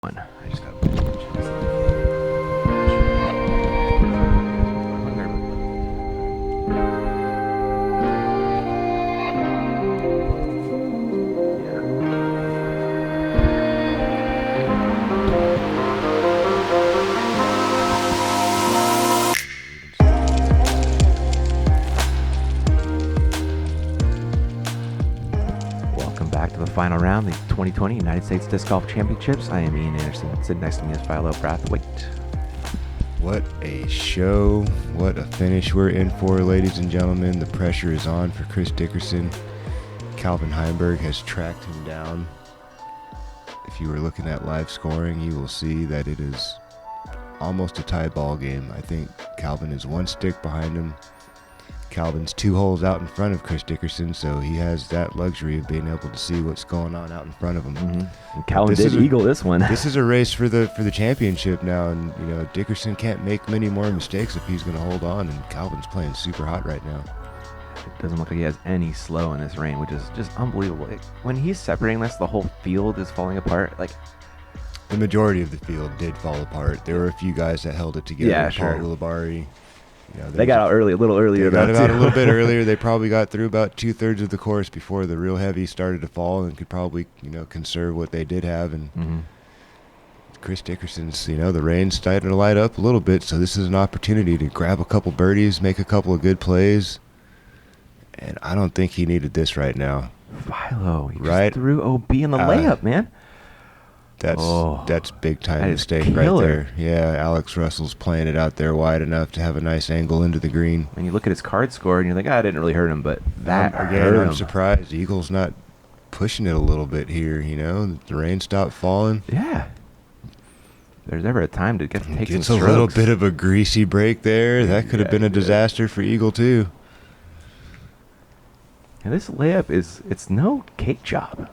I just got to final round, the 2020 United States Disc Golf Championships. I am Ian Anderson. Sitting next to me is Philo Brathwaite. What a show. What a finish we're in for, ladies and gentlemen. The pressure is on for Chris Dickerson. Calvin Heimberg has tracked him down. If you were looking at live scoring, you will see that it is almost a tie ball game. I think Calvin is one stick behind him. Calvin's 2 holes out in front of Chris Dickerson, so he has that luxury of being able to see what's going on out in front of him. Mm-hmm. And Calvin did eagle this one. This is a race for the championship now, and Dickerson can't make many more mistakes if he's going to hold on. And Calvin's playing super hot right now. It doesn't look like he has any slow in this rain, which is just unbelievable. When he's separating this, the whole field is falling apart. The majority of the field did fall apart. There were a few guys that held it together. Yeah, sure. Paul Ulibarri. They got out early, a little earlier. They got out a little bit earlier. They probably got through about 2/3 of the course before the real heavy started to fall, and could probably conserve what they did have. And Chris Dickerson's, the rain's starting to light up a little bit, so this is an opportunity to grab a couple birdies, make a couple of good plays. And I don't think he needed this right now. Philo, he just threw OB in the layup, man. That's big time mistake right there. Yeah, Alex Russell's playing it out there wide enough to have a nice angle into the green. And you look at his card score and you're like, I didn't really hurt him, but that hurt him. I'm surprised Eagle's not pushing it a little bit here. The rain stopped falling. Yeah. If there's ever a time to take some strokes. It's a little bit of a greasy break there. That could have been a disaster for Eagle too. And this layup it's no cake job.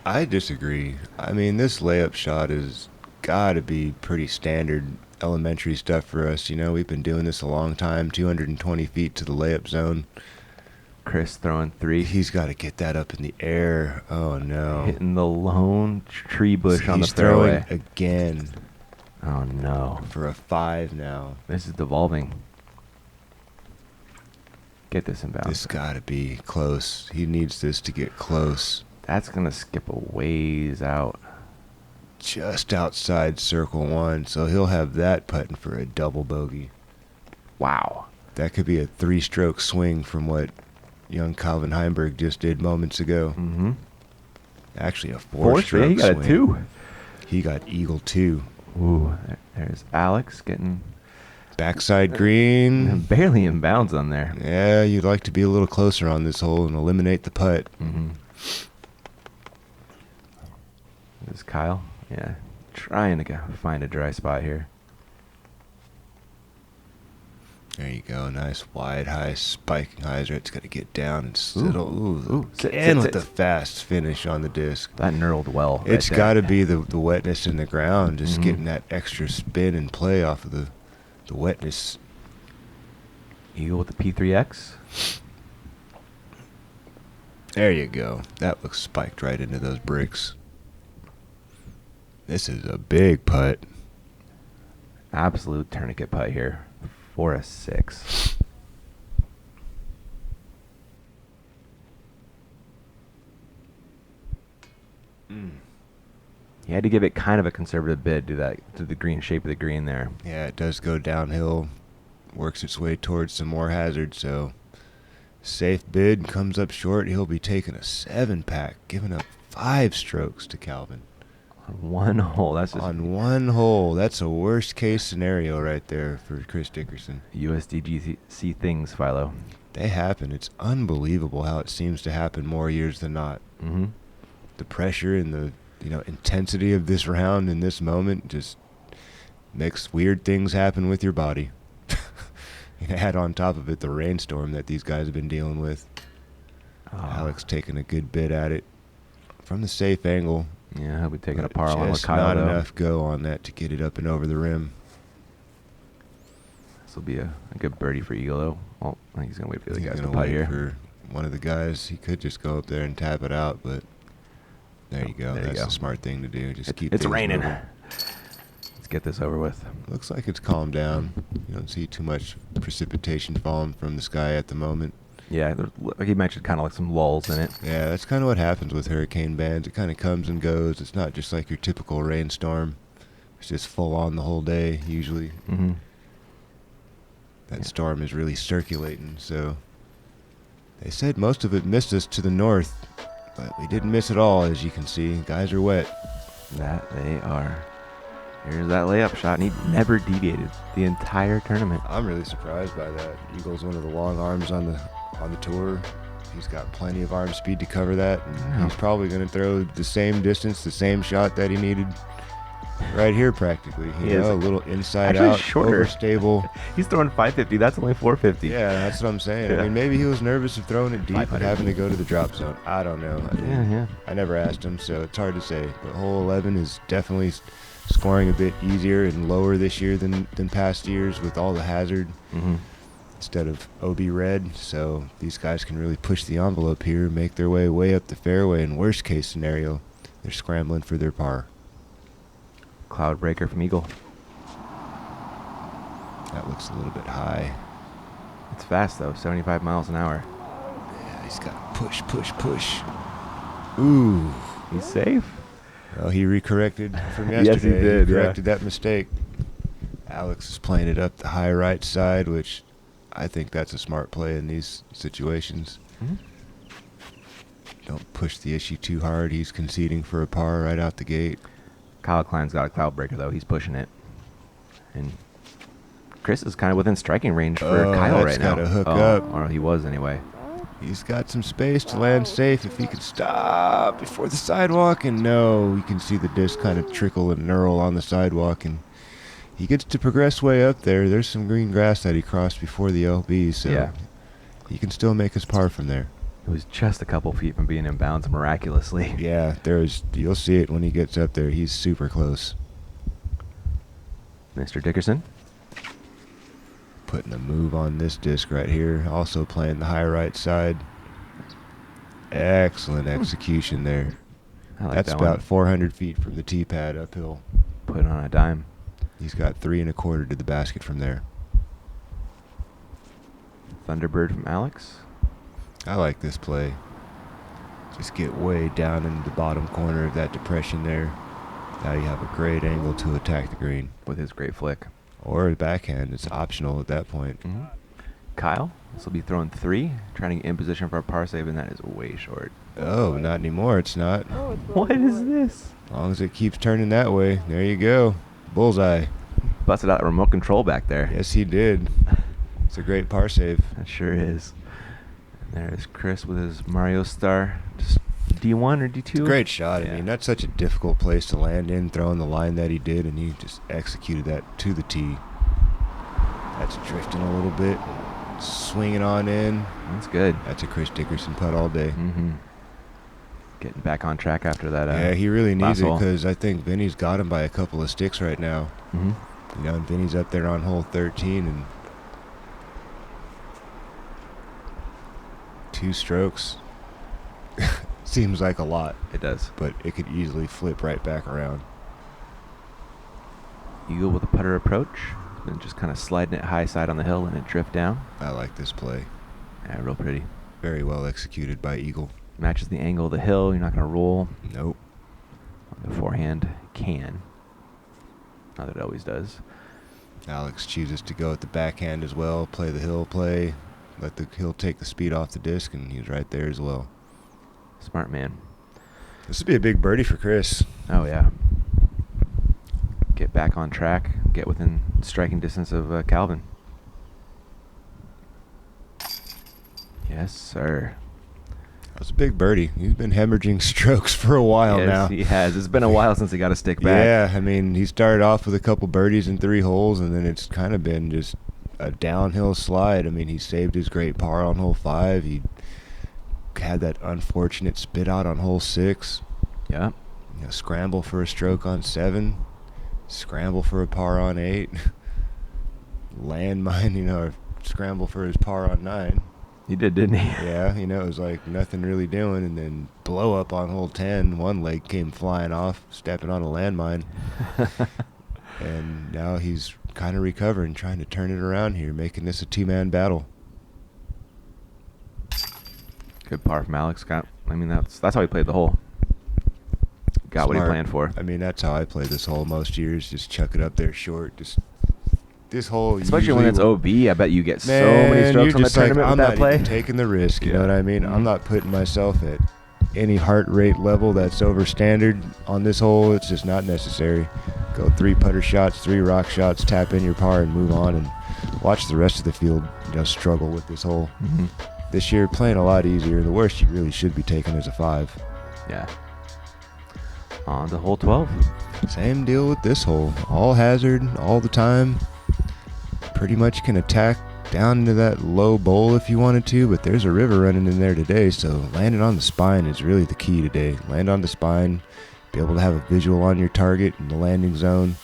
I disagree. I mean, this layup shot has got to be pretty standard elementary stuff for us. We've been doing this a long time, 220 feet to the layup zone. Chris throwing 3. He's got to get that up in the air. Oh, no. Hitting the lone tree bush on the fairway. fairway. He's throwing again. Oh, no. For a 5 now. This is devolving. Get this in bounds. This got to be close. He needs this to get close. That's going to skip a ways out. Just outside circle 1, so he'll have that putting for a double bogey. Wow. That could be a 3-stroke swing from what young Calvin Heimberg just did moments ago. Mm-hmm. Actually, a 4-stroke swing. He got a 2. He got eagle 2. Ooh, there's Alex getting... Backside green. Barely in bounds on there. Yeah, you'd like to be a little closer on this hole and eliminate the putt. Mm-hmm. This is Kyle. Yeah, trying to find a dry spot here. There you go. Nice wide, high, spiking hyzer. It's got to get down and settle. Ooh. Again with the fast finish on the disc. That knurled well. It's got to be the wetness in the ground, just getting that extra spin and play off of the wetness. Eagle with the P3X. There you go. That looks spiked right into those bricks. This is a big putt. Absolute tourniquet putt here for a 6. You had to give it kind of a conservative bid to the green shape of the green there. Yeah, it does go downhill, works its way towards some more hazard, so safe bid, comes up short. He'll be taking a 7-pack, giving up 5 strokes to Calvin. On 1 hole. On 1 hole. That's a worst case scenario right there for Chris Dickerson. USDGC things, Philo. They happen. It's unbelievable how it seems to happen more years than not. Mm-hmm. The pressure and the intensity of this round in this moment just makes weird things happen with your body. Add on top of it the rainstorm that these guys have been dealing with. Alex taking a good bit at it from the safe angle. Yeah, he'll be taking a par along with Just Kyle. not enough go on that to get it up and over the rim. This will be a good birdie for Eagle, though. Oh, I think he's going to wait for the other guys to He's putt wait here. for one of the guys. He could just go up there and tap it out, but There you go. There you That's go. the smart thing to do. Just keep It's things raining. moving. Let's get this over with. Looks like it's calmed down. You don't see too much precipitation falling from the sky at the moment. Yeah, like you mentioned, kind of like some lulls in it. Yeah, that's kind of what happens with hurricane bands. It kind of comes and goes. It's not just like your typical rainstorm. It's just full on the whole day, usually. Mm-hmm. That storm is really circulating, so... They said most of it missed us to the north, but we didn't miss it all, as you can see. Guys are wet. That they are. Here's that layup shot, and he never deviated the entire tournament. I'm really surprised by that. Eagle's one of the long arms on the tour. He's got plenty of arm speed to cover that, and he's probably going to throw the same distance, the same shot that he needed right here practically. You know, a little inside actually out, shorter. overstable. He's throwing 550. That's only 450. Yeah, that's what I'm saying. Yeah. I mean, maybe he was nervous of throwing it deep and 500. having to go to the drop zone. I don't know. I mean, Yeah. I never asked him, so it's hard to say. But hole 11 is definitely scoring a bit easier and lower this year than past years with all the hazard instead of OB red. So these guys can really push the envelope here, make their way up the fairway. In worst case scenario, they're scrambling for their par. Cloud breaker from Eagle. That looks a little bit high. It's fast though, 75 miles an hour. Yeah, he's got to push. Ooh. He's safe. Well, he recorrected from Yes, yesterday. he did, He corrected that mistake. Alex is playing it up the high right side, which I think that's a smart play in these situations. Don't push the issue too hard. He's conceding for a par right out the gate. Kyle Klein's got a cloud breaker though. He's pushing it. And Chris is kind of within striking range for Kyle right now. That's got to hook up. Or he was anyway. He's got some space to land safe if he can stop before the sidewalk. And no, you can see the disc kind of trickle and knurl on the sidewalk. And he gets to progress way up there. There's some green grass that he crossed before the LB. So he can still make his par from there. It was just a couple feet from being in bounds miraculously. Yeah, you'll see it when he gets up there. He's super close. Mr. Dickerson. Putting a move on this disc right here. Also playing the high right side. Excellent execution there. I like That's that about one. 400 feet from the tee pad uphill. Put it on a dime. He's got 3 1/4 to the basket from there. Thunderbird from Alex. I like this play. Just get way down into the bottom corner of that depression there. Now you have a great angle to attack the green. With his great flick. Or a backhand. It's optional at that point. Kyle. This will be throwing 3. Trying to get in position for a par save, and that is way short. Oh, not anymore. It's not. What is this? As long as it keeps turning that way. There you go. Bullseye. Busted out a remote control back there. Yes, he did. It's a great par save. That sure is. And there's Chris with his Mario Star. Just D1 or D2? Great shot. Yeah. I mean, that's such a difficult place to land in, throwing the line that he did, and he just executed that to the tee. That's drifting a little bit. Swinging on in. That's good. That's a Chris Dickerson putt all day. Getting back on track after that. Yeah, he really needs last it hole. because I think Vinny's got him by a couple of sticks right now. You know, and Vinny's up there on hole 13 and 2 strokes. Seems like a lot, It does. but it could easily flip right back around. Eagle with a putter approach. And just kind of sliding it high side on the hill and it drift down. I like this play. Yeah, real pretty. Very well executed by Eagle. Matches the angle of the hill. You're not going to roll. Nope. The forehand can. Not that it always does. Alex chooses to go at the backhand as well, play the hill play, let the hill take the speed off the disc, and he's right there as well. Smart man. This would be a big birdie for Chris. Oh, yeah. Get back on track. Get within striking distance of Calvin. Yes, sir. That was a big birdie. He's been hemorrhaging strokes for a while now. Yes, he has. It's been a while since he got a stick back. Yeah, I mean, he started off with a couple birdies in 3 holes, and then it's kind of been just a downhill slide. I mean, he saved his great par on hole 5. He had that unfortunate spit out on hole 6. Yeah. You know, scramble for a stroke on 7. Scramble for a par on 8. Landmine, scramble for his par on 9. He did, didn't he? Yeah, it was like nothing really doing, and then blow up on hole 10. One leg came flying off, stepping on a landmine. And now he's kind of recovering, trying to turn it around here, making this a two-man battle. Good par from Alex. That's how he played the hole. Got Smart. what he planned for. That's how I play this hole most years. Just chuck it up there short. Just this hole. Especially when it's OB, I bet you get so many strokes on the tournament with that play. I'm not even taking the risk. You know what I mean? I'm not putting myself at any heart rate level that's over standard on this hole. It's just not necessary. Go 3 putter shots, 3 rock shots, tap in your par, and move on, and watch the rest of the field struggle with this hole. Mm-hmm. This year, playing a lot easier. The worst you really should be taking is a 5. Yeah. On to hole 12. Same deal with this hole. All hazard, all the time. Pretty much can attack down into that low bowl if you wanted to, but there's a river running in there today, so landing on the spine is really the key today. Land on the spine, be able to have a visual on your target in the landing zone.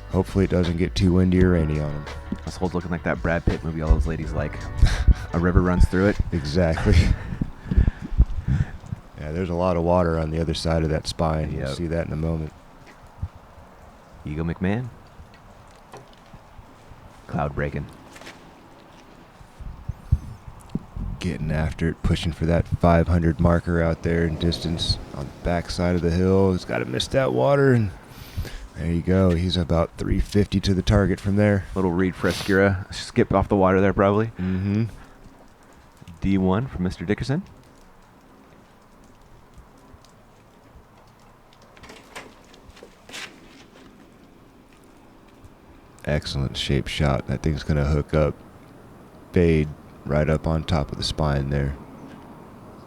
Hopefully it doesn't get too windy or rainy on them. This hole's looking like that Brad Pitt movie all those ladies like. A river runs through it. Exactly. Yeah, there's a lot of water on the other side of that spine. You'll see that in a moment. Eagle McMahon. Cloud breaking. Getting after it, pushing for that 500 marker out there in distance on the back side of the hill. He's got to miss that water, and there you go. He's about 350 to the target from there. Little Reed Frescura skip off the water there, probably. Mm-hmm. D1 from Mr. Dickerson. Excellent shape shot. That thing's going to hook up, fade right up on top of the spine there.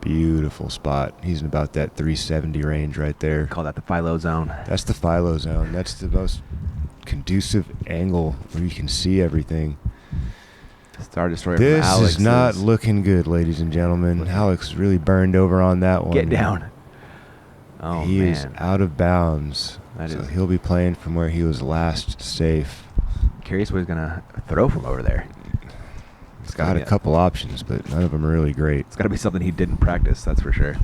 Beautiful spot. He's in about that 370 range right there. Call that the Philo zone. That's the Philo zone. That's the most conducive angle where you can see everything. Star Destroyer This from Alex is not looking good, ladies and gentlemen. Alex really burned over on that one. Get down. Oh, he man. is out of bounds. So he'll be playing from where he was last safe. Curious what he's going to throw from over there. He's got a couple options, but none of them are really great. It's got to be something he didn't practice, that's for sure.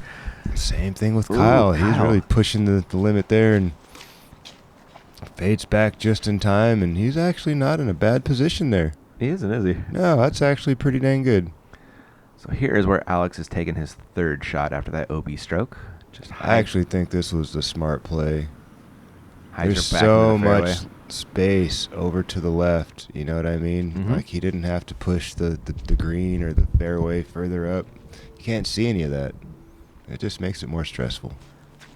Same thing with Kyle. He's really pushing the limit there and fades back just in time, and he's actually not in a bad position there. He isn't, is he? No, that's actually pretty dang good. So here is where Alex has taken his third shot after that OB stroke. I actually think this was the smart play. There's so so much space over to the left, you know what I mean? Mm-hmm. Like he didn't have to push the green or the fairway further up. You can't see any of that. It just makes it more stressful.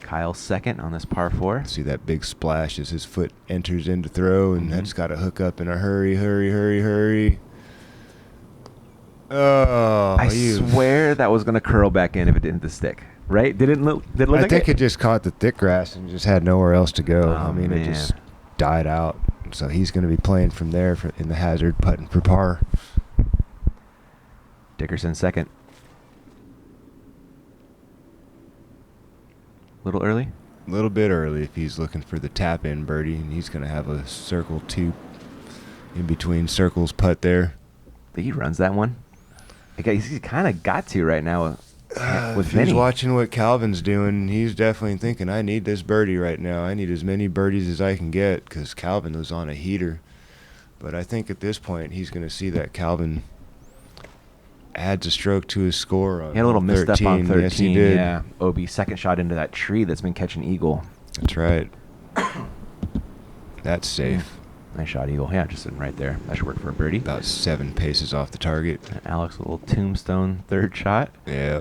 Kyle second on this par 4. See that big splash as his foot enters into throw, and that's got to hook up in a hurry. Oh, I swear that was going to curl back in if it didn't hit the stick. Right? Did it look like I think it just caught the thick grass and just had nowhere else to go. Oh, it just died out. So he's going to be playing from there in the hazard, putting for par. Dickerson second. Little early? A little bit early if he's looking for the tap-in birdie, and he's going to have a circle 2 in between circles putt there. I think he runs that one. He's kind of got to right now with if Vinny. He's watching what Calvin's doing. He's definitely thinking, I need this birdie right now. I need as many birdies as I can get because Calvin was on a heater. But I think at this point he's going to see that Calvin adds a stroke to his score on 13. He had a little misstep on 13. Yes, he did. Yeah. OB second shot into that tree that's been catching eagle. That's right. That's safe. Nice shot, eagle. Yeah, just sitting right there. That should work for a birdie. About 7 paces off the target. And Alex, a little tombstone third shot. Yeah.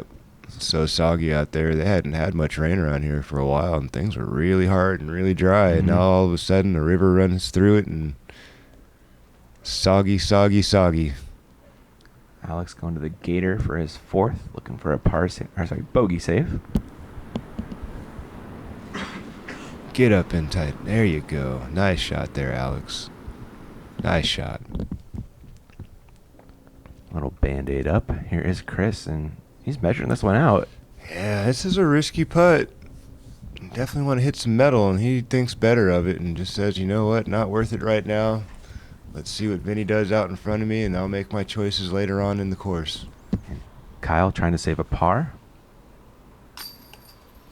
So soggy out there. They hadn't had much rain around here for a while, and things were really hard and really dry. And now all of a sudden, a river runs through it, and soggy. Alex going to the gator for his fourth, looking for a bogey save. Get up in tight. There you go. Nice shot there, Alex. Nice shot. Little Band-Aid up. Here is Chris, and he's measuring this one out. Yeah, this is a risky putt. Definitely want to hit some metal, and he thinks better of it and just says, you know what, not worth it right now. Let's see what Vinny does out in front of me, and I'll make my choices later on in the course. Kyle trying to save a par.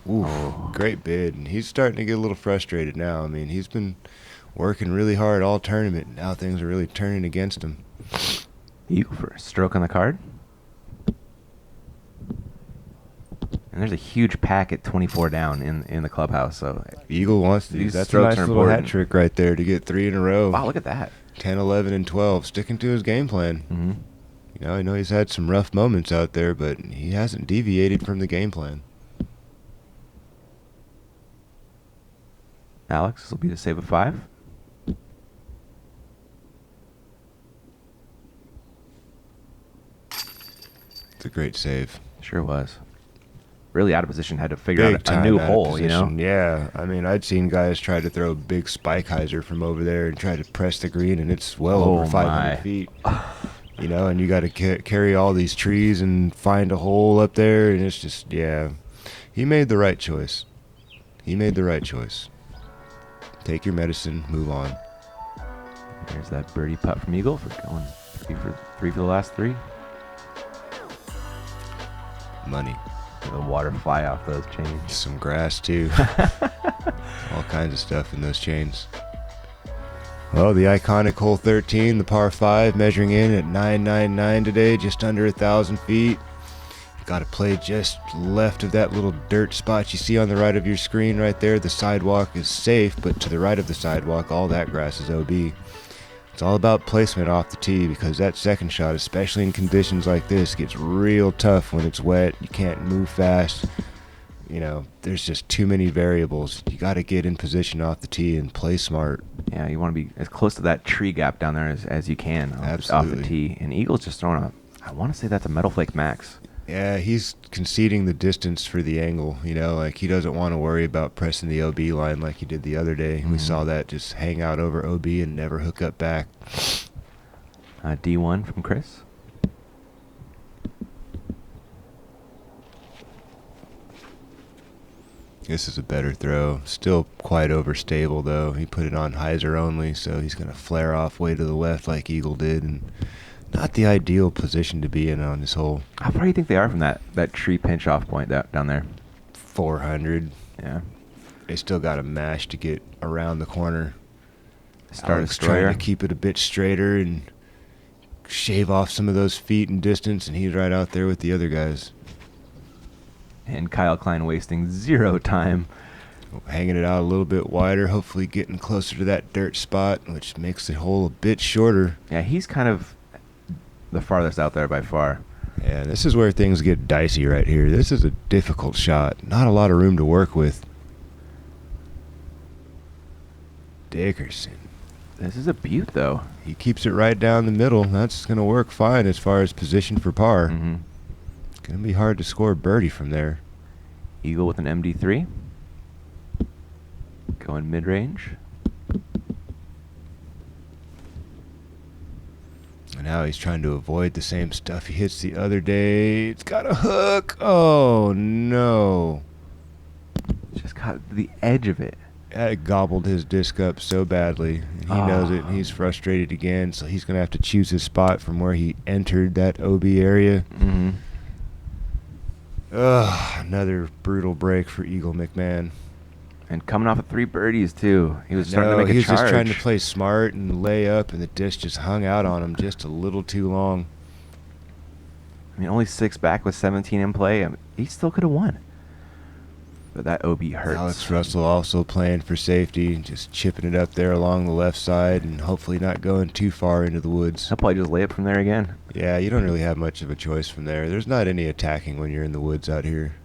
Ooh, great bid. And he's starting to get a little frustrated now. I mean, he's been working really hard all tournament, and now things are really turning against him. Eagle for a stroke on the card. And there's a huge pack at 24 down in the clubhouse. So Eagle wants these. That's a nice little hat trick right there to get 3 in a row. Wow, look at that. 10, 11, and 12, sticking to his game plan. Mm-hmm. You know, I know he's had some rough moments out there, but he hasn't deviated from the game plan. Alex, this will be the save of 5. It's a great save. Sure was. Really out of position, had to figure out a new hole, you know? Yeah, I mean, I'd seen guys try to throw a big spike hyzer from over there and try to press the green, and it's well over 500 feet. You know, and you got to carry all these trees and find a hole up there, and it's just, yeah. He made the right choice. He made the right choice. Take your medicine, move on. There's that birdie putt from Eagle for going 3 for the last 3. Money. The water fly off those chains. Some grass, too. All kinds of stuff in those chains. Well, the iconic hole 13, the par 5, measuring in at 999 today, just under 1,000 feet. Got to play just left of that little dirt spot you see on the right of your screen right there. The sidewalk is safe, but to the right of the sidewalk, all that grass is OB. It's all about placement off the tee, because that second shot, especially in conditions like this, gets real tough when it's wet. You can't move fast. You know, there's just too many variables. You got to get in position off the tee and play smart. Yeah, you want to be as close to that tree gap down there as you can off the tee. And Eagle's just throwing I want to say that's a Metal Flake Max. Yeah, he's conceding the distance for the angle. You know, like he doesn't want to worry about pressing the OB line like he did the other day. Mm-hmm. We saw that just hang out over OB and never hook up back. D1 from Chris. This is a better throw. Still quite overstable, though. He put it on hyzer only, so he's going to flare off way to the left like Eagle did, and not the ideal position to be in on this hole. How far do you think they are from that tree pinch off point down there? 400. Yeah. They still got a mash to get around the corner. Alex trying to keep it a bit straighter and shave off some of those feet in distance, and he's right out there with the other guys. And Kyle Klein wasting 0 time. Hanging it out a little bit wider, hopefully getting closer to that dirt spot, which makes the hole a bit shorter. Yeah, he's kind of the farthest out there by far. Yeah, this is where things get dicey right here. This is a difficult shot. Not a lot of room to work with. Dickerson. This is a beaut, though. He keeps it right down the middle. That's going to work fine as far as position for par. Mm-hmm. It's going to be hard to score birdie from there. Eagle with an MD3. Going mid-range. And now he's trying to avoid the same stuff he hits the other day. It's got a hook. Oh, no. Just caught the edge of it. That gobbled his disc up so badly. And he knows it, and he's frustrated again, so he's going to have to choose his spot from where he entered that OB area. Mm-hmm. Another brutal break for Eagle McMahon. And coming off of 3 birdies, too. He was starting to make a charge. He was just trying to play smart and lay up, and the disc just hung out on him just a little too long. I mean, only 6 back with 17 in play. I mean, he still could have won. But that OB hurts. Alex Russell also playing for safety, just chipping it up there along the left side and hopefully not going too far into the woods. He'll probably just lay it from there again. Yeah, you don't really have much of a choice from there. There's not any attacking when you're in the woods out here.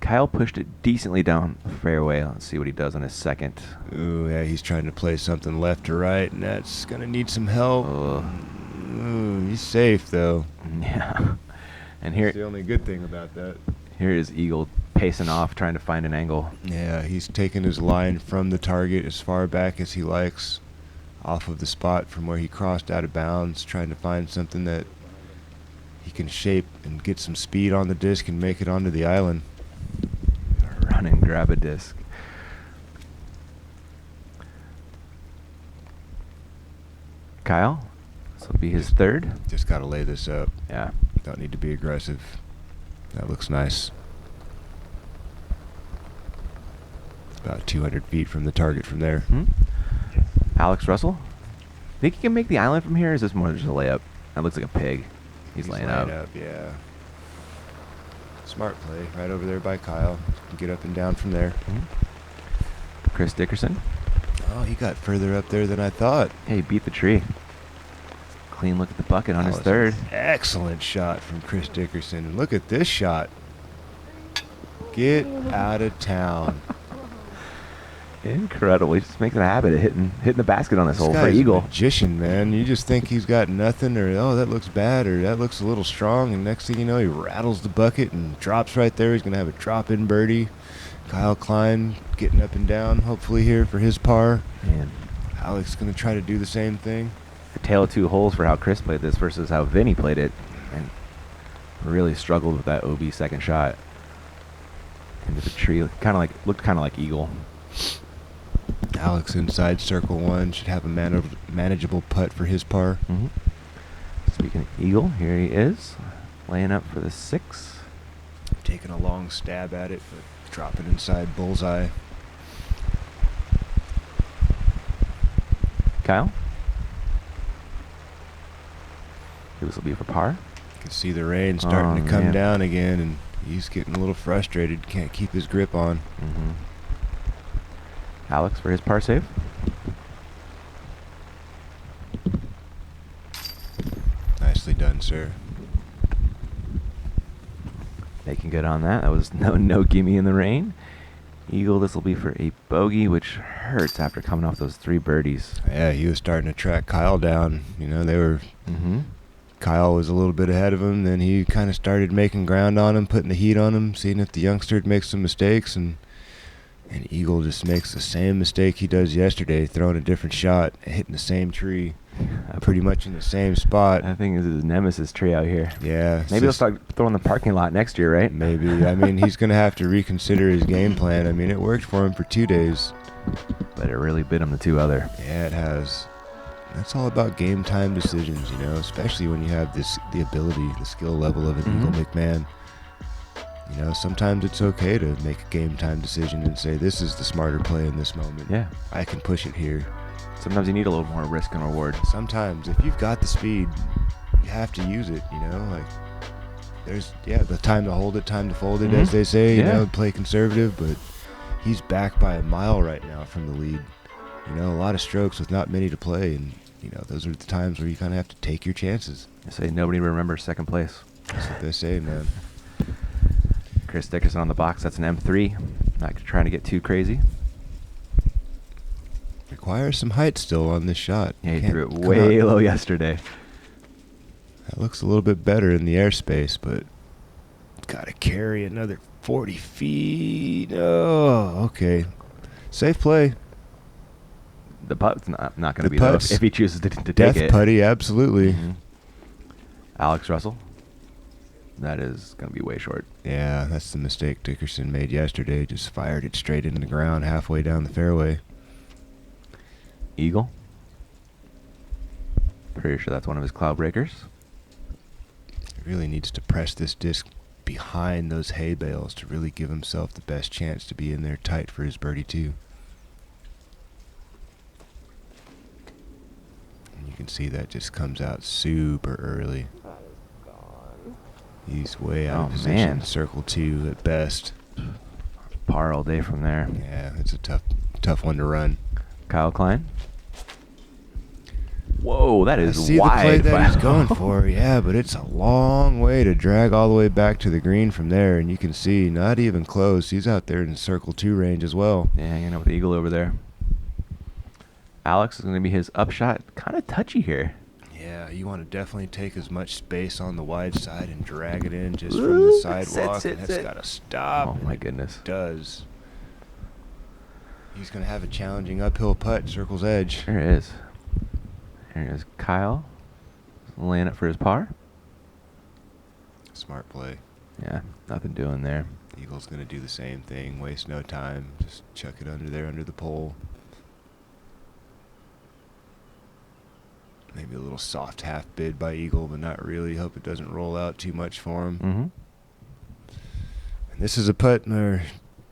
Kyle pushed it decently down the fairway. Let's see what he does on his second. Ooh, yeah, he's trying to play something left to right, and that's going to need some help. Ooh, he's safe, though. Yeah. And here, that's the only good thing about that. Here is Eagle pacing off, trying to find an angle. Yeah, he's taking his line from the target as far back as he likes, off of the spot from where he crossed out of bounds, trying to find something that he can shape and get some speed on the disc and make it onto the island. Run and grab a disc. Kyle, this will be his third. Just got to lay this up. Yeah. Don't need to be aggressive. That looks nice. About 200 feet from the target from there. Alex Russell. Think he can make the island from here? Or is this more just a layup? That looks like a pig. He's laying up. Yeah. Smart play right over there by Kyle. Can get up and down from there. Chris Dickerson. Oh, he got further up there than I thought. Hey, he beat the tree. Clean look at the bucket on his was third. an excellent shot from Chris Dickerson. And look at this shot. Get out of town. Incredible. He just makes it a habit of hitting the basket on this hole for guy's eagle. A magician, man. You just think he's got nothing, or oh, that looks bad, or that looks a little strong, and next thing you know, he rattles the bucket and drops right there. He's gonna have a drop-in birdie. Kyle Klein getting up and down, hopefully here for his par. Man, Alex gonna try to do the same thing. a tale of two holes for how Chris played this versus how Vinny played it, and really struggled with that OB second shot into the tree. Looked kind of like eagle. Alex inside circle one, should have a manageable putt for his par. Speaking of eagle, here he is, laying up for the 6. Taking a long stab at it, but dropping inside bullseye. Kyle. This will be for par. You can see the rain starting to come down again, and he's getting a little frustrated. Can't keep his grip on. Alex for his par save. Nicely done, sir. Making good on that. That was no gimme in the rain. Eagle, this will be for a bogey, which hurts after coming off those 3 birdies. Yeah, he was starting to track Kyle down. You know, they were... Kyle was a little bit ahead of him, then he kind of started making ground on him, putting the heat on him, seeing if the youngster would make some mistakes, and Eagle just makes the same mistake he does yesterday, throwing a different shot, hitting the same tree, pretty much in the same spot. I think this is his nemesis tree out here. Yeah. Maybe he'll start throwing the parking lot next year, right? Maybe. I mean, he's going to have to reconsider his game plan. I mean, it worked for him for 2 days. But it really bit him the 2 other. Yeah, it has. That's all about game time decisions, you know, especially when you have the ability, the skill level of an Eagle McMahon. You know, sometimes it's okay to make a game time decision and say, this is the smarter play in this moment. Yeah. I can push it here. Sometimes you need a little more risk and reward. Sometimes, if you've got the speed, you have to use it, you know? Like, there's, the time to hold it, time to fold it, as they say, you know, play conservative, but he's back by a mile right now from the lead. You know, a lot of strokes with not many to play, and, you know, those are the times where you kind of have to take your chances. They say nobody remembers second place. That's what they say, man. Chris Dickerson on the box. That's an M3. Not trying to get too crazy. Requires some height still on this shot. Yeah, he threw it way low yesterday. That looks a little bit better in the airspace, but got to carry another 40 feet. Oh, okay. Safe play. The putt's not going to be though if he chooses to take death it. Putty, absolutely. Alex Russell. That is going to be way short. Yeah, that's the mistake Dickerson made yesterday. Just fired it straight into the ground halfway down the fairway. Eagle. Pretty sure that's one of his cloud breakers. He really needs to press this disc behind those hay bales to really give himself the best chance to be in there tight for his birdie too. And you can see that just comes out super early. He's way out of position. Man. Circle 2 at best. Par all day from there. Yeah, it's a tough one to run. Kyle Klein. Whoa, that is I see wide. the play that he's going for, yeah, but it's a long way to drag all the way back to the green from there, and you can see not even close. He's out there in circle 2 range as well. Yeah, hanging out with the eagle over there. Alex is going to be his upshot. Kind of touchy here. Yeah, you want to definitely take as much space on the wide side and drag it in just from the sidewalk. And that's got to stop. Oh, my goodness. It does. He's going to have a challenging uphill putt, circle's edge. Sure is. Here is Kyle laying it for his par. Smart play. Yeah, nothing doing there. Eagle's going to do the same thing. Waste no time. Just chuck it under there under the pole. Maybe a little soft half bid by Eagle, but not really. Hope it doesn't roll out too much for him. Mm-hmm. And this is a putt where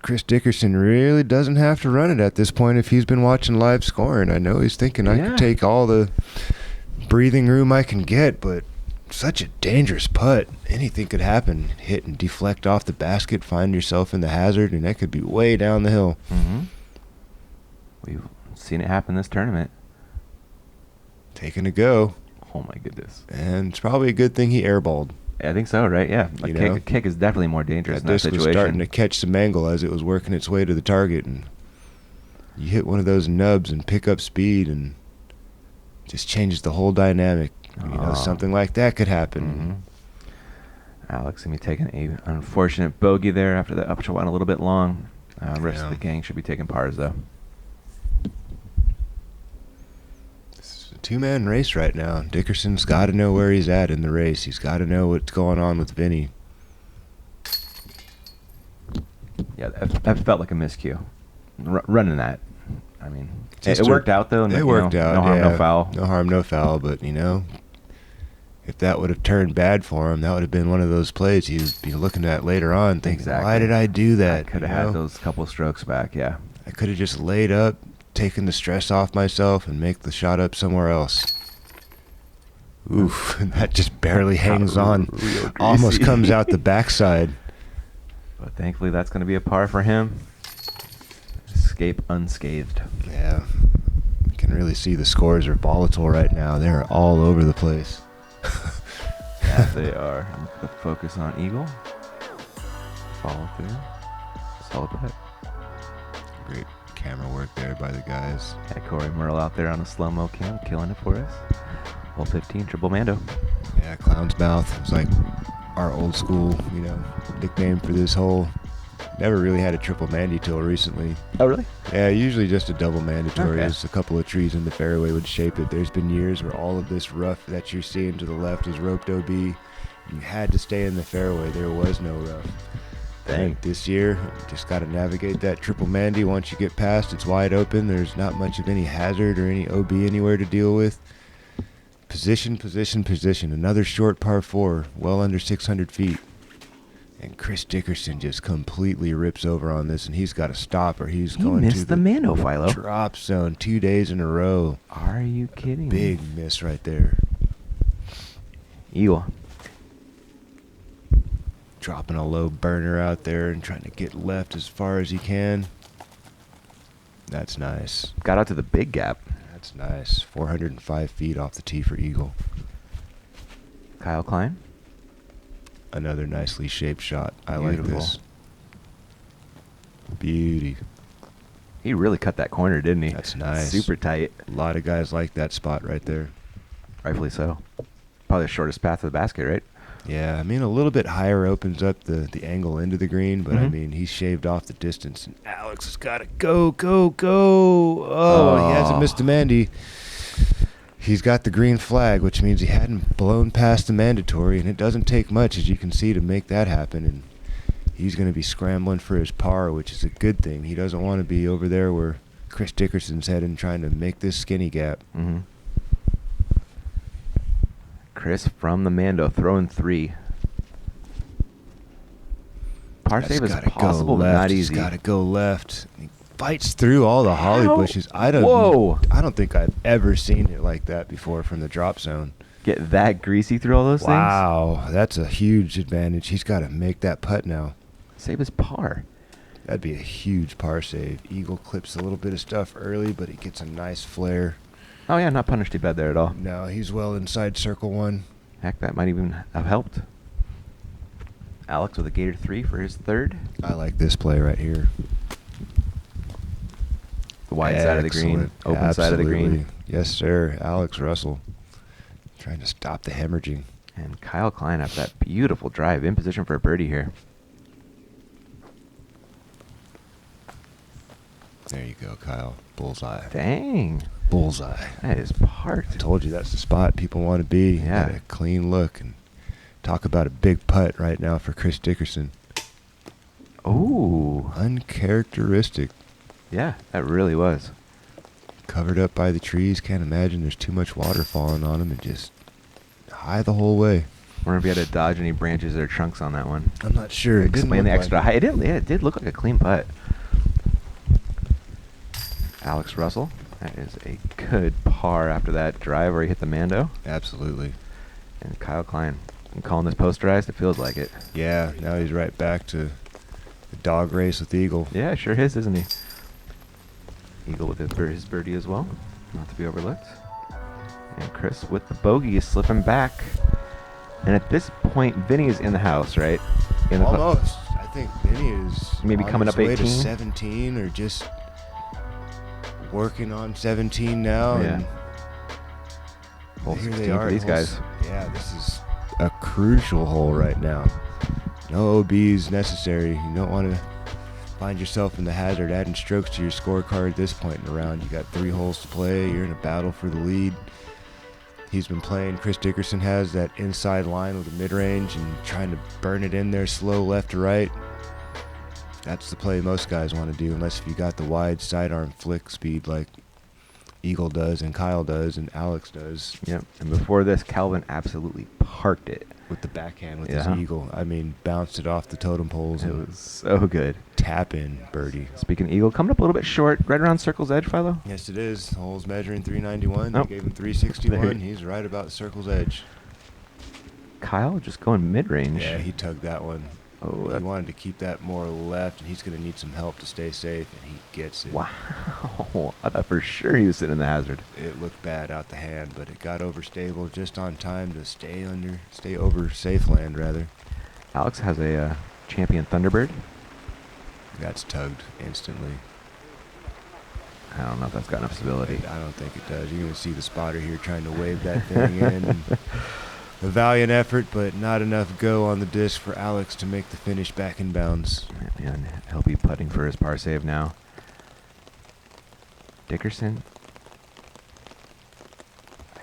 Chris Dickerson really doesn't have to run it at this point if he's been watching live scoring. I know he's thinking I could take all the breathing room I can get, but such a dangerous putt. Anything could happen. Hit and deflect off the basket, find yourself in the hazard, and that could be way down the hill. Mm-hmm. We've seen it happen this tournament. Taking a go. Oh my goodness. And it's probably a good thing he airballed. I think so, right? Yeah. A kick is definitely more dangerous in that disc situation. was starting to catch some angle as it was working its way to the target, and you hit one of those nubs and pick up speed, and just changes the whole dynamic. Something like that could happen. Mm-hmm. Alex going to be taking an unfortunate bogey there after the upshot went a little bit long. Rest of the gang should be taking pars, though. This is a two-man race right now. Dickerson's got to know where he's at in the race. He's got to know what's going on with Vinny. Yeah, that felt like a miscue. Running that. I mean, it worked out, though. It worked out. No harm, no foul. No harm, no foul. But, if that would have turned bad for him, that would have been one of those plays he'd be looking at later on thinking, why did I do that? I could have had those couple strokes back, yeah. I could have just laid up, taken the stress off myself, and make the shot up somewhere else. Oof, that just barely hangs on. Almost comes out the backside. But thankfully, that's going to be a par for him. Escape unscathed. Yeah. You can really see the scores are volatile right now. They're all over the place. Yeah, they are. The focus on Eagle. Follow through. Solid putt. Great camera work there by the guys. Yeah, Corey Merle out there on the slow-mo cam, killing it for us. Hole 15, triple Mando. Yeah, Clown's Mouth. It's like our old school, nickname for this hole. Never really had a triple Mandy till recently. Oh, really? Yeah, usually just a double mandatory. Okay. As a couple of trees in the fairway would shape it. There's been years where all of this rough that you're seeing to the left is roped OB. You had to stay in the fairway. There was no rough. Dang. This year, you just got to navigate that triple Mandy. Once you get past, it's wide open. There's not much of any hazard or any OB anywhere to deal with. Position, position, position. Another short par 4, well under 600 feet. And Chris Dickerson just completely rips over on this, and he's got to stop or he's going to the Mando, Philo. Drop zone 2 days in a row. Are you kidding me? Big miss right there. Eagle. Dropping a low burner out there and trying to get left as far as he can. That's nice. Got out to the big gap. That's nice. 405 feet off the tee for Eagle. Kyle Klein. Another nicely shaped shot. I Beautiful. like this. Beauty. He really cut that corner, didn't he? That's nice. Super tight. A lot of guys like that spot right there. Rightfully so. Probably the shortest path to the basket, right? Yeah, I mean, a little bit higher opens up the angle into the green, but I mean, he's shaved off the distance. And Alex has got to go, go, go. Oh, he hasn't missed the Mandy. He's got the green flag, which means he hadn't blown past the mandatory, and it doesn't take much, as you can see, to make that happen. And he's going to be scrambling for his par, which is a good thing. He doesn't want to be over there where Chris Dickerson's heading, trying to make this skinny gap. Mm-hmm. Chris from the Mando throwing 3. Par save is possible, but not easy. He's got to go left. He fights through all the holly bushes. I don't think I've ever seen it like that before from the drop zone. Get that greasy through all those things? Wow, that's a huge advantage. He's got to make that putt now. Save his par. That'd be a huge par save. Eagle clips a little bit of stuff early, but he gets a nice flare. Oh, yeah, not punished too bad there at all. No, he's well inside circle 1. Heck, that might even have helped. Alex with a Gator 3 for his 3rd. I like this play right here. The wide side of the green, open side of the green. Yes, sir. Alex Russell trying to stop the hemorrhaging. And Kyle Klein after that beautiful drive in position for a birdie here. There you go, Kyle. Bullseye. Dang. Bullseye. That is parked. I told you that's the spot people want to be. Yeah. Got a clean look. And talk about a big putt right now for Chris Dickerson. Ooh. Uncharacteristic. Yeah, that really was. Covered up by the trees. Can't imagine there's too much water falling on him, and just high the whole way. Wonder if he had to dodge any branches or trunks on that one. I'm not sure. It didn't Explain the look extra like height. It did look like a clean putt. Alex Russell. That is a good par after that drive where he hit the Mando. Absolutely. And Kyle Klein. I'm calling this posterized. It feels like it. Yeah, now he's right back to the dog race with Eagle. Yeah, sure is, isn't he? Eagle with his birdie as well. Not to be overlooked. And Chris with the bogey is slipping back. And at this point, Vinny is in the house, right? In the Almost. I think Vinny is maybe on coming his up way 18? to 17 or just working on 17 now. Yeah. And Hole here 16 they are. for these guys. Yeah, this is a crucial hole right now. No OBs necessary. You don't want to find yourself in the hazard adding strokes to your scorecard at this point in the round. You got 3 holes to play. You're in a battle for the lead. He's been playing. Chris Dickerson has that inside line with the mid-range and trying to burn it in there slow left to right. That's the play most guys want to do, unless if you got the wide sidearm flick speed like Eagle does and Kyle does and Alex does. Yep. And before this, Calvin absolutely parked it. With the backhand with Yeah. his Eagle. I mean, bounced it off the totem poles It and was so good. tap in birdie. Speaking of Eagle, coming up a little bit short, right around circle's edge, Philo. Yes, it is. Hole's measuring 391. Nope. They gave him 361. There. He's right about the circle's edge. Kyle just going mid-range. Yeah, he tugged that one. Oh, He wanted to keep that more left, and he's going to need some help to stay safe, and he gets it. wow. I thought for sure he was sitting in the hazard. It looked bad out the hand, but it got overstable just on time to stay over safe land, rather. Alex has a champion Thunderbird. That's tugged instantly. I don't know if that's got enough stability. I don't think it does. You're going to see the spotter here trying to wave that thing in. A valiant effort, but not enough go on the disc for Alex to make the finish back in bounds. And he'll be putting for his par save now. Dickerson.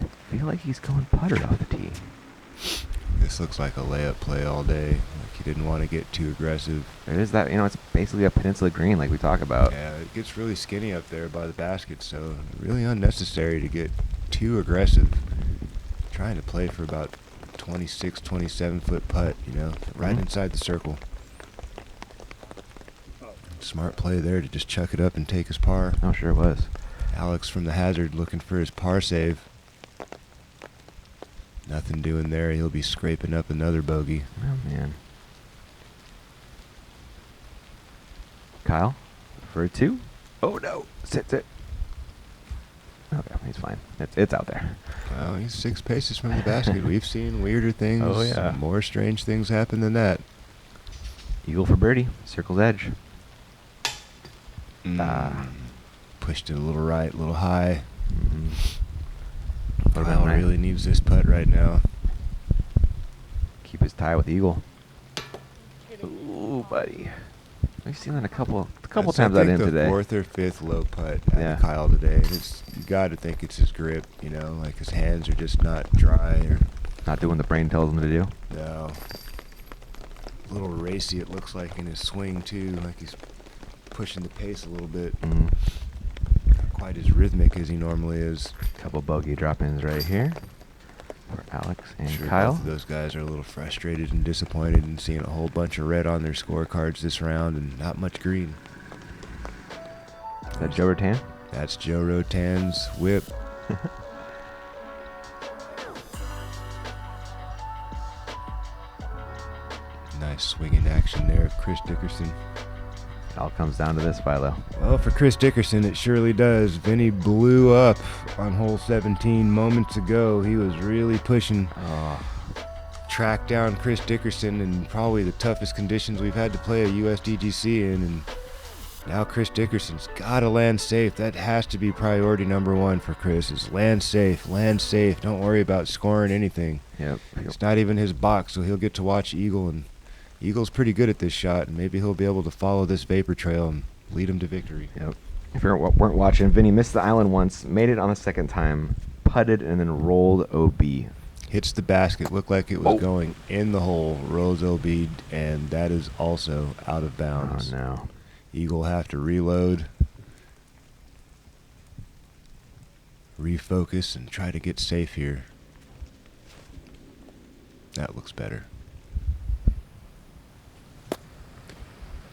I feel like he's going putter off the tee. This looks like a layup play all day. Like he didn't want to get too aggressive. There is that, it's basically a peninsula green like we talk about. Yeah, it gets really skinny up there by the basket, so really unnecessary to get too aggressive. Trying to play for about 26, 27-foot putt, right inside the circle. Smart play there to just chuck it up and take his par. Oh, sure it was. Alex from the hazard looking for his par save. Nothing doing there. He'll be scraping up another bogey. Oh, man. Kyle, for a 2. Oh, no. Sit. Okay, he's fine. It's out there. Well, he's 6 paces from the basket. We've seen weirder things. Oh, yeah. More strange things happen than that. Eagle for birdie. Circle's edge. Pushed it a little right, a little high. What about Kyle Knight? really needs this putt right now. Keep his tie with Eagle. Ooh, buddy. We've seen that a couple times out in the today. 4th or 5th low putt at Yeah. Kyle today. And you got to think it's his grip, like his hands are just not dry or Not doing the brain tells him to do. no. A little racy it looks like in his swing too, like he's pushing the pace a little bit. Mm. Not quite as rhythmic as he normally is. Couple bogey drop-ins right here for Alex and Sure, Kyle. both of those guys are a little frustrated and disappointed and seeing a whole bunch of red on their scorecards this round and not much green. Is that Joe Rattan? That's Joe Rotan's whip. Nice swinging action there of Chris Dickerson. It all comes down to this, Philo. Well, for Chris Dickerson, it surely does. Vinny blew up on hole 17 moments ago. He was really pushing. Tracked down Chris Dickerson in probably the toughest conditions we've had to play a USDGC in, and now Chris Dickerson's got to land safe. That has to be priority number 1 for Chris, is land safe, land safe. Don't worry about scoring anything. Yep. It's not even his box, so he'll get to watch Eagle, and Eagle's pretty good at this shot, and maybe he'll be able to follow this vapor trail and lead him to victory. Yep. If you weren't watching, Vinny missed the island once, made it on the second time, putted, and then rolled OB. Hits the basket, looked like it was going in the hole, rolls OB'd, and that is also out of bounds. Oh, no. Eagle have to reload. refocus and try to get safe here. That looks better.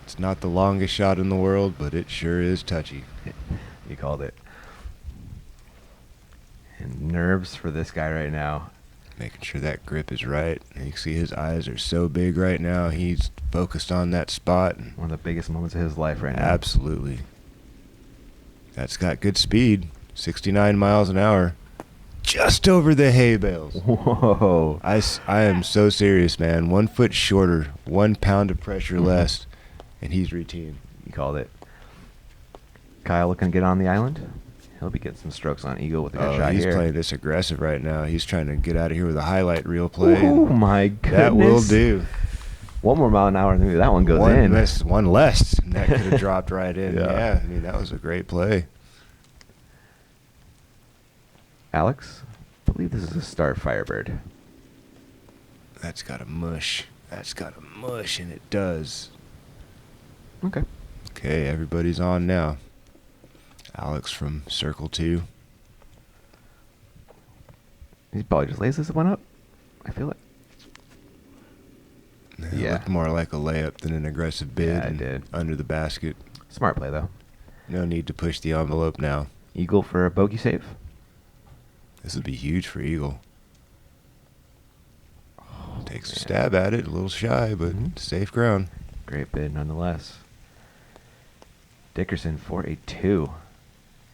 It's not the longest shot in the world, but it sure is touchy. You called it. And nerves for this guy right now. Making sure that grip is right. You can see his eyes are so big right now. He's focused on that spot. One of the biggest moments of his life right now. Absolutely. That's got good speed. 69 miles an hour. Just over the hay bales. Whoa. I am so serious, man. 1 foot shorter, 1 pound of pressure less, and he's routine. You called it. Kyle looking to get on the island. He'll be getting some strokes on Eagle with a good shot he's here. playing this aggressive right now. He's trying to get out of here with a highlight reel play. Oh my goodness. That will do. 1 more mile an hour, and maybe that one goes One in. one less, and that could have dropped right in. Yeah. Yeah, I mean, that was a great play. Alex, I believe this is a Star Firebird. That's got a mush. That's got a mush, and it does. Okay. Okay, everybody's on now. Alex from Circle 2. He probably just lays this one up. I feel it. It looked more like a layup than an aggressive bid. Yeah, it and did. Under the basket. Smart play, though. No need to push the envelope now. Eagle for a bogey save. This would be huge for Eagle. Takes a stab at it, a little shy, but safe ground. Great bid, nonetheless. Dickerson for a 2.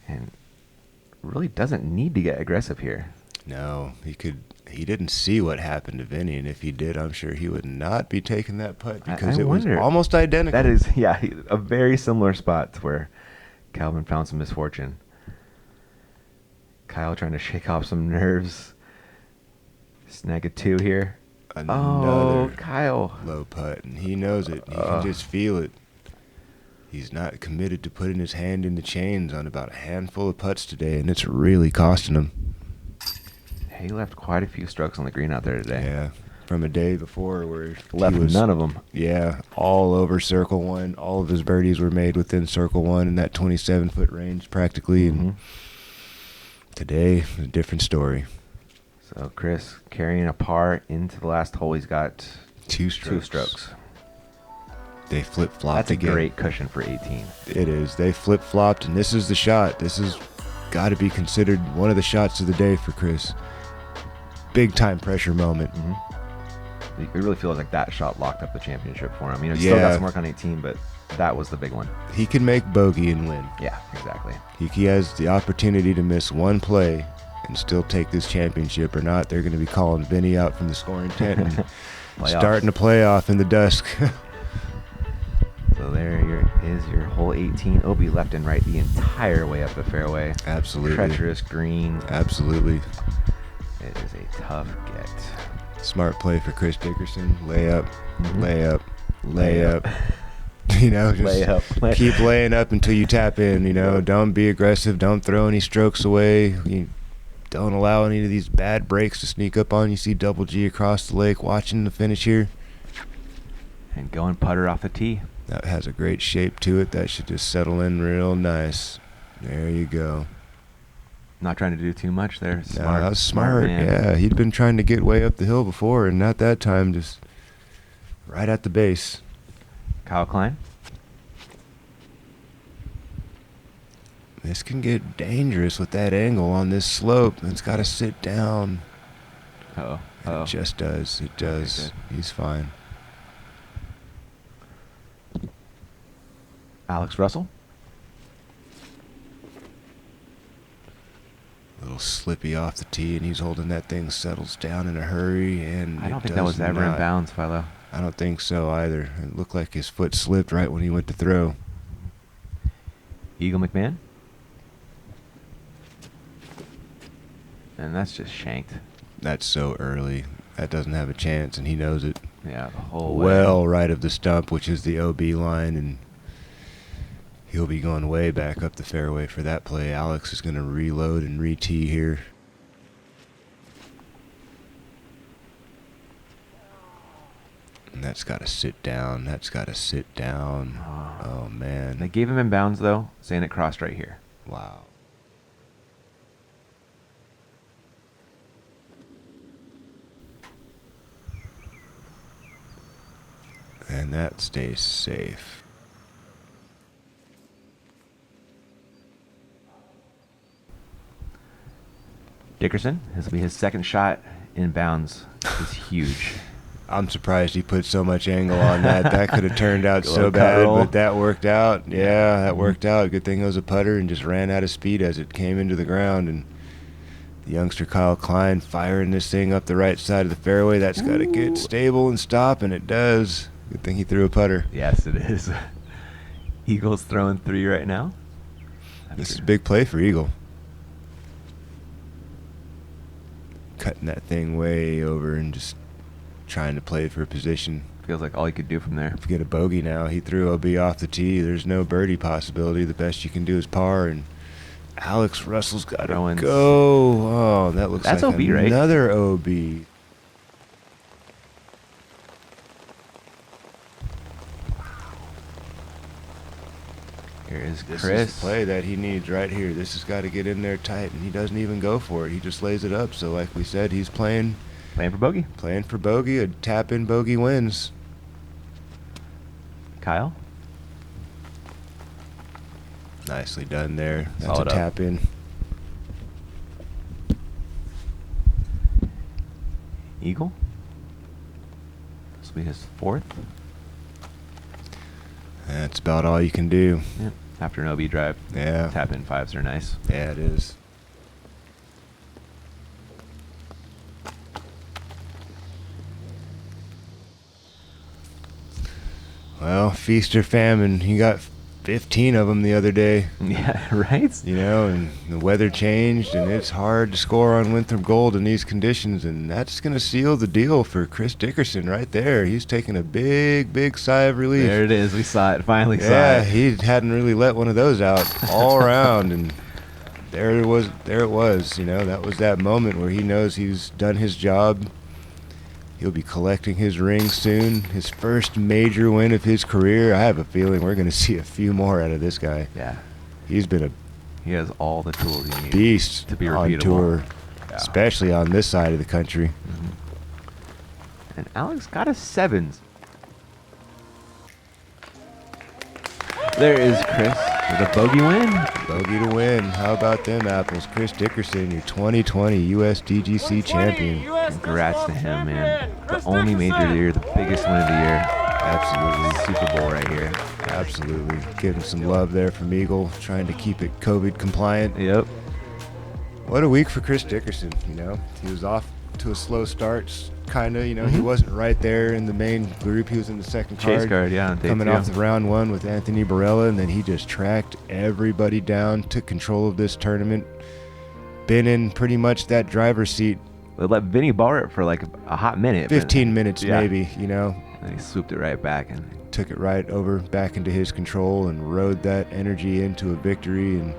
And really doesn't need to get aggressive here. No, he didn't see what happened to Vinny, and if he did, I'm sure he would not be taking that putt because it was almost identical. That is, yeah, a very similar spot to where Calvin found some misfortune. Kyle trying to shake off some nerves. Snag a 2 here. Another Kyle. low putt, and he knows it. He can just feel it. He's not committed to putting his hand in the chains on about a handful of putts today, and it's really costing him. He left quite a few strokes on the green out there today. Yeah, from a day before where Left he was, none of them. Yeah, all over Circle 1. All of his birdies were made within Circle 1 in that 27-foot range practically, and today, a different story. So Chris carrying a par into the last hole. He's got 2 strokes. 2 strokes. They flip-flopped That's a again. great cushion for 18. It is. They flip-flopped, and this is the shot. This has got to be considered one of the shots of the day for Chris. Big-time pressure moment. It really feels like that shot locked up the championship for him. You know, he still got some work on 18, but that was the big one. He can make bogey and win. Yeah, exactly. He has the opportunity to miss one play and still take this championship or not. They're going to be calling Vinny out from the scoring tent and starting a playoff in the dusk. So there is your hole 18. Obi left and right the entire way up the fairway. Absolutely. Treacherous green. Absolutely. It is a tough get. Smart play for Chris Dickerson. Layup, layup, layup. You know, just keep laying up until you tap in. You know, don't be aggressive. Don't throw any strokes away. You don't allow any of these bad breaks to sneak up on you. See Double G across the lake watching the finish here. And going putter off the tee. That has a great shape to it. That should just settle in real nice. There you go. Not trying to do too much there. Smart. No, that was smart. Man. Yeah, he'd been trying to get way up the hill before, and not that time, just right at the base. Kyle Klein. This can get dangerous with that angle on this slope. It's got to sit down. It just does. It does. Okay, he's fine. Alex Russell. A little slippy off the tee, and he's holding that thing, settles down in a hurry, and I don't think that was ever in bounds, Philo. I don't think so either. It looked like his foot slipped right when he went to throw. Eagle McMahon. And that's just shanked. That's so early. That doesn't have a chance, and he knows it. Yeah, the whole way. Well, right of the stump, which is the OB line, and he'll be going way back up the fairway for that play. Alex is going to reload and re-tee here. And that's got to sit down. That's got to sit down. Oh, man. They gave him in bounds, though, saying it crossed right here. Wow. And that stays safe. Dickerson, this will be his second shot in bounds. It's huge. I'm surprised he put so much angle on that. That could have turned out so Little bad, cut roll. but that worked out. Yeah, that worked out. Good thing it was a putter and just ran out of speed as it came into the ground. And the youngster Kyle Klein firing this thing up the right side of the fairway. That's got to get stable and stop, and it does. Good thing he threw a putter. Yes, it is. Eagle's throwing 3 right now. This is a big play for Eagle. Cutting that thing way over and just trying to play for a position. Feels like all he could do from there. If you get a bogey now, he threw OB off the tee. There's no birdie possibility. The best you can do is par, and Alex Russell's got to Throwing go. Oh, that looks That's like OB, right? another OB. Here is This Chris. is the play that he needs right here. This has got to get in there tight, and he doesn't even go for it. He just lays it up. So like we said, he's playing Playing for bogey. for bogey. A tap-in bogey wins. Kyle. Nicely done there. That's Solid a up. tap-in. Eagle. This will be his 4th. That's about all you can do. Yep. After an OB drive. Yeah. Tap in 5s are nice. Yeah, it is. Well, feast or famine. He got 15 of them the other day, Yeah, right? you know, and the weather changed, and it's hard to score on Winthrop Gold in these conditions, and that's going to seal the deal for Chris Dickerson right there. He's taking a big, big sigh of relief. There it is. We saw it. Finally saw Yeah, it. he hadn't really let one of those out all around, and there it was, you know, that was that moment where he knows he's done his job. He'll be collecting his ring soon, his first major win of his career. I have a feeling we're going to see a few more out of this guy. Yeah. He's been a He has all the tools he needs beast to be on repeatable. tour, Yeah. especially on this side of the country. And Alex got a 7s. There is Chris with a bogey win. Bogey to win. How about them apples? Chris Dickerson, your 2020 USDGC champion. Congrats to him, man. The only major of the year, the biggest win of the year. Absolutely. Super Bowl right here. Absolutely. Giving some love there from Eagle, trying to keep it COVID compliant. Yep. What a week for Chris Dickerson, you know. He was off to a slow start, kind of, you know. He Mhm. wasn't right there in the main group. He was in the second Chase card, yeah, on day coming 2. off the round 1 with Anthony Barella, and then he just tracked everybody down, took control of this tournament, been in pretty much that driver's seat They let Vinny borrow it for like a hot minute. but- 15 minutes Yeah. maybe, you know. And he swooped it right back. And Took it right over back into his control and rode that energy into a victory. And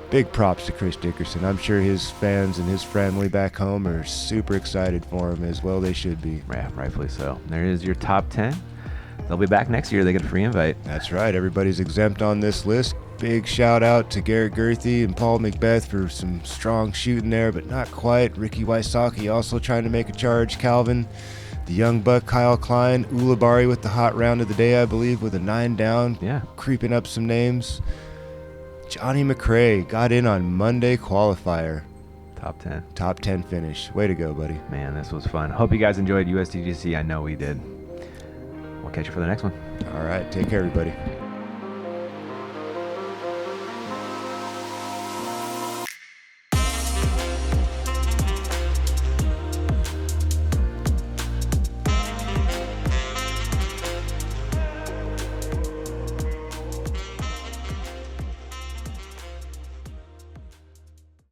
big props to Chris Dickerson. I'm sure his fans and his family back home are super excited for him, as well they should be. yeah, rightfully so. There is your top 10. They'll be back next year. They get a free invite. That's right. Everybody's exempt on this list. Big shout out to Garrett Gerthy and Paul Macbeth for some strong shooting there, but not quite. Ricky Wysocki also trying to make a charge. Calvin, the young buck Kyle Klein, Ulibarri with the hot round of the day, I believe, with a 9 down. Yeah. Creeping up some names. Johnny McRae got in on Monday qualifier. Top 10. Top 10 finish. Way to go, buddy. Man, this was fun. Hope you guys enjoyed USDGC. I know we did. We'll catch you for the next one. All right. Take care, everybody.